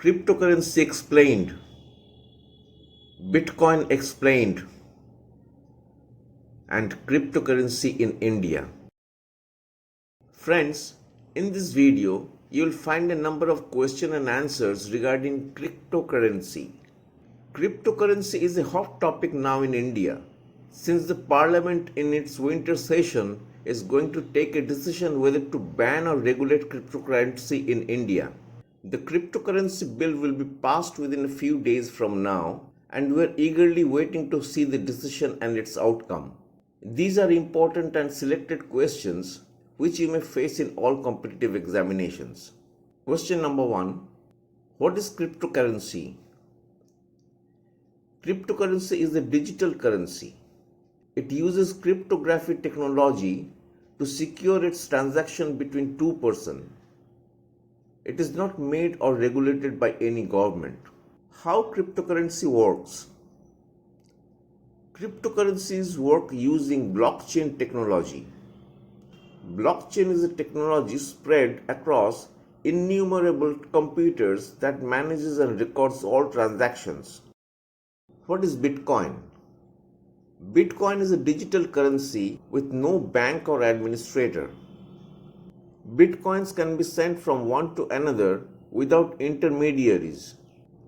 Cryptocurrency explained, Bitcoin explained, and cryptocurrency in India. Friends, in this video, you will find a number of questions and answers regarding cryptocurrency. Cryptocurrency is a hot topic now in India, since the parliament in its winter session is going to take a decision whether to ban or regulate cryptocurrency in India. The cryptocurrency bill will be passed within a few days from now, and we are eagerly waiting to see the decision and its outcome. These are important and selected questions which you may face in all competitive examinations. Question number 1. What is cryptocurrency? Cryptocurrency is a digital currency. It uses cryptography technology to secure its transaction between two persons. It is not made or regulated by any government. How cryptocurrency works? Cryptocurrencies work using blockchain technology. Blockchain is a technology spread across innumerable computers that manages and records all transactions. What is Bitcoin? Bitcoin is a digital currency with no bank or administrator. Bitcoins can be sent from one to another without intermediaries.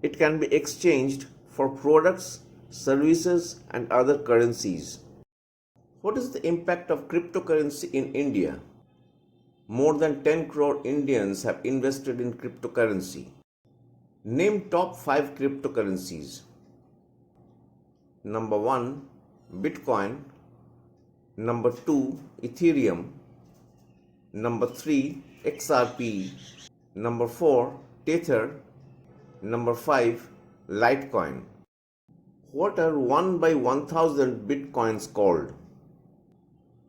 It can be exchanged for products, services, and other currencies. What is the impact of cryptocurrency in India? More than 10 crore Indians have invested in cryptocurrency. Name top 5 cryptocurrencies. Number 1, Bitcoin. Number 2, Ethereum. Number 3, XRP. Number 4, Tether. Number 5, Litecoin. What are 1 by 1000 Bitcoins called?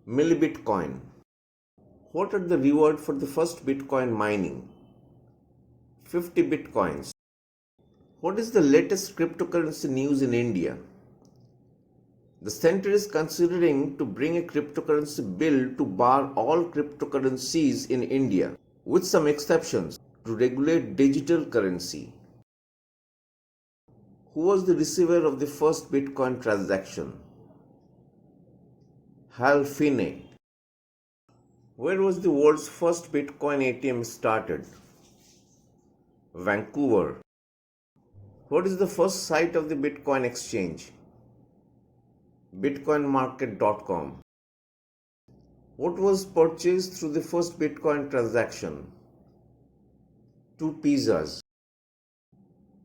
Millibitcoin. What are the reward for the first Bitcoin mining? 50 Bitcoins. What is the latest cryptocurrency news in India? The center is considering to bring a cryptocurrency bill to bar all cryptocurrencies in India, with some exceptions, to regulate digital currency. Who was the receiver of the first Bitcoin transaction? Hal Finney. Where was the world's first Bitcoin ATM started? Vancouver. What is the first site of the Bitcoin exchange? bitcoinmarket.com. What was purchased through the first Bitcoin transaction? 2 pizzas.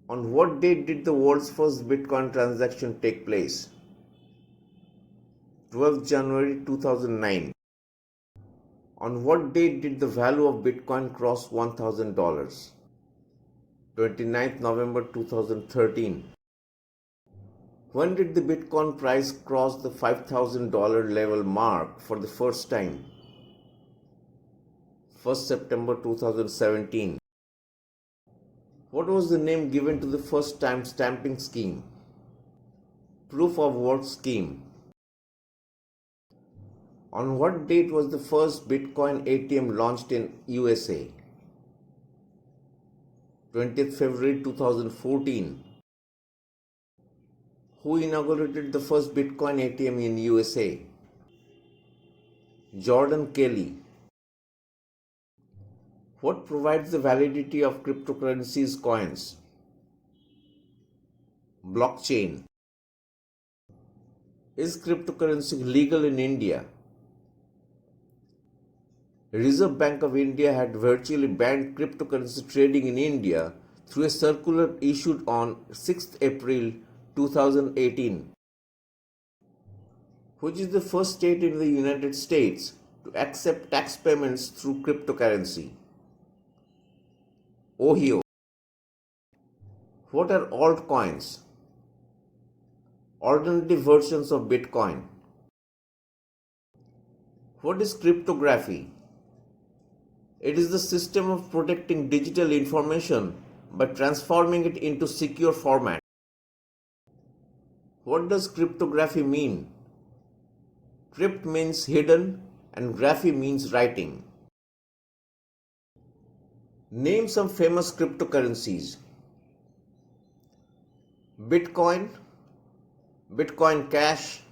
On what date did the world's first Bitcoin transaction take place? 12th January 2009. On what date did the value of Bitcoin cross $1,000? 29th November 2013. When did the Bitcoin price cross the $5,000 level mark for the first time? 1st September 2017. What was the name given to the first time stamping scheme? Proof of work scheme. On what date was the first Bitcoin ATM launched in USA? 20th February 2014. Who inaugurated the first Bitcoin ATM in USA? Jordan Kelly. What provides the validity of cryptocurrencies coins? Blockchain. Is cryptocurrency legal in India? Reserve Bank of India had virtually banned cryptocurrency trading in India through a circular issued on 6th April 2018. Which is the first state in the United States to accept tax payments through cryptocurrency? Ohio. What are altcoins? Alternative versions of Bitcoin. What is cryptography? It is the system of protecting digital information by transforming it into secure format. What does cryptography mean? Crypt means hidden and graphy means writing. Name some famous cryptocurrencies. Bitcoin, Bitcoin Cash,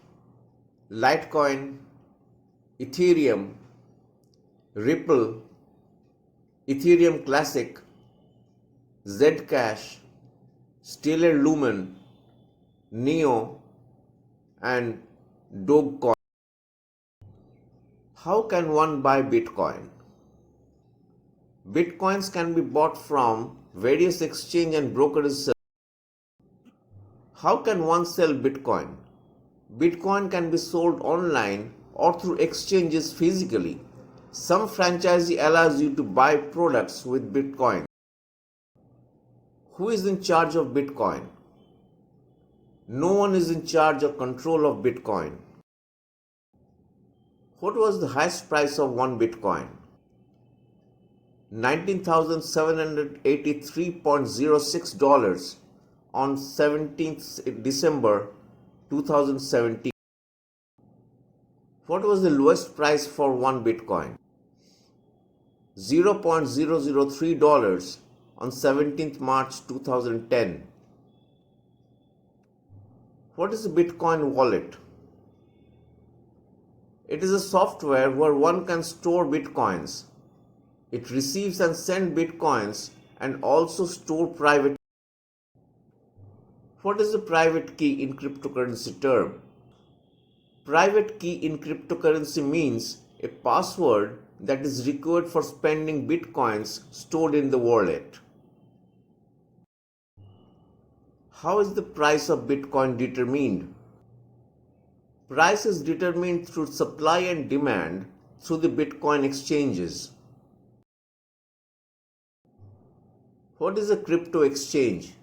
Litecoin, Ethereum, Ripple, Ethereum Classic, Zcash, Stellar Lumen, Neo, and Dogecoin. How can one buy Bitcoin? Bitcoins can be bought from various exchange and brokerage. How can one sell Bitcoin? Bitcoin can be sold online or through exchanges physically. Some franchisee allows you to buy products with Bitcoin. Who is in charge of Bitcoin? No one is in charge or control of Bitcoin. What was the highest price of one Bitcoin? $19,783.06 on 17th December 2017. What was the lowest price for one Bitcoin? $0.003 on 17th March 2010. What is a Bitcoin wallet? It is a software where one can store Bitcoins. It receives and sends Bitcoins and also store private. What is a private key in cryptocurrency term? Private key in cryptocurrency means a password that is required for spending Bitcoins stored in the wallet. How is the price of Bitcoin determined? Price is determined through supply and demand through the Bitcoin exchanges. What is a crypto exchange?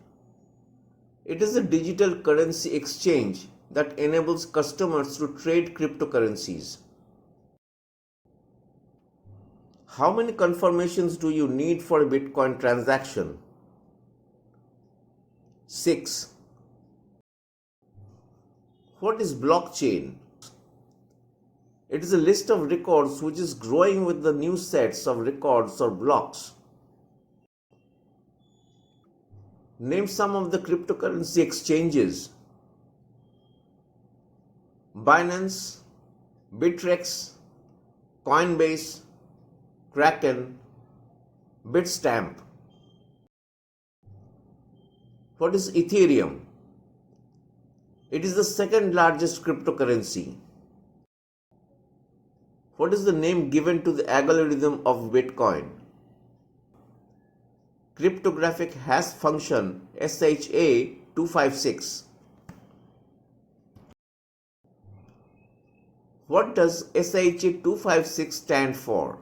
It is a digital currency exchange that enables customers to trade cryptocurrencies. How many confirmations do you need for a Bitcoin transaction? 6. What is blockchain? It is a list of records which is growing with the new sets of records or blocks. Name some of the cryptocurrency exchanges. Binance, Bittrex, Coinbase, Kraken, Bitstamp. What is Ethereum? It is the second largest cryptocurrency. What is the name given to the algorithm of Bitcoin? Cryptographic hash function SHA-256. What does SHA-256 stand for?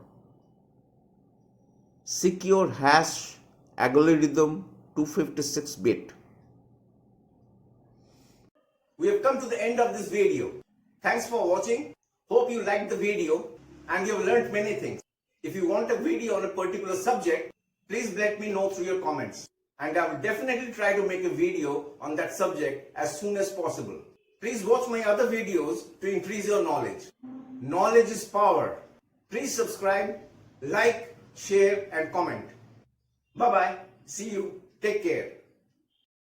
Secure Hash Algorithm 256-bit. We have come to the end of this video. Thanks for watching. Hope you liked the video and you have learnt many things. If you want a video on a particular subject, please let me know through your comments. And I will definitely try to make a video on that subject as soon as possible. Please watch my other videos to increase your knowledge. Knowledge is power. Please subscribe, like, share and comment. Bye-bye. See you. Take care.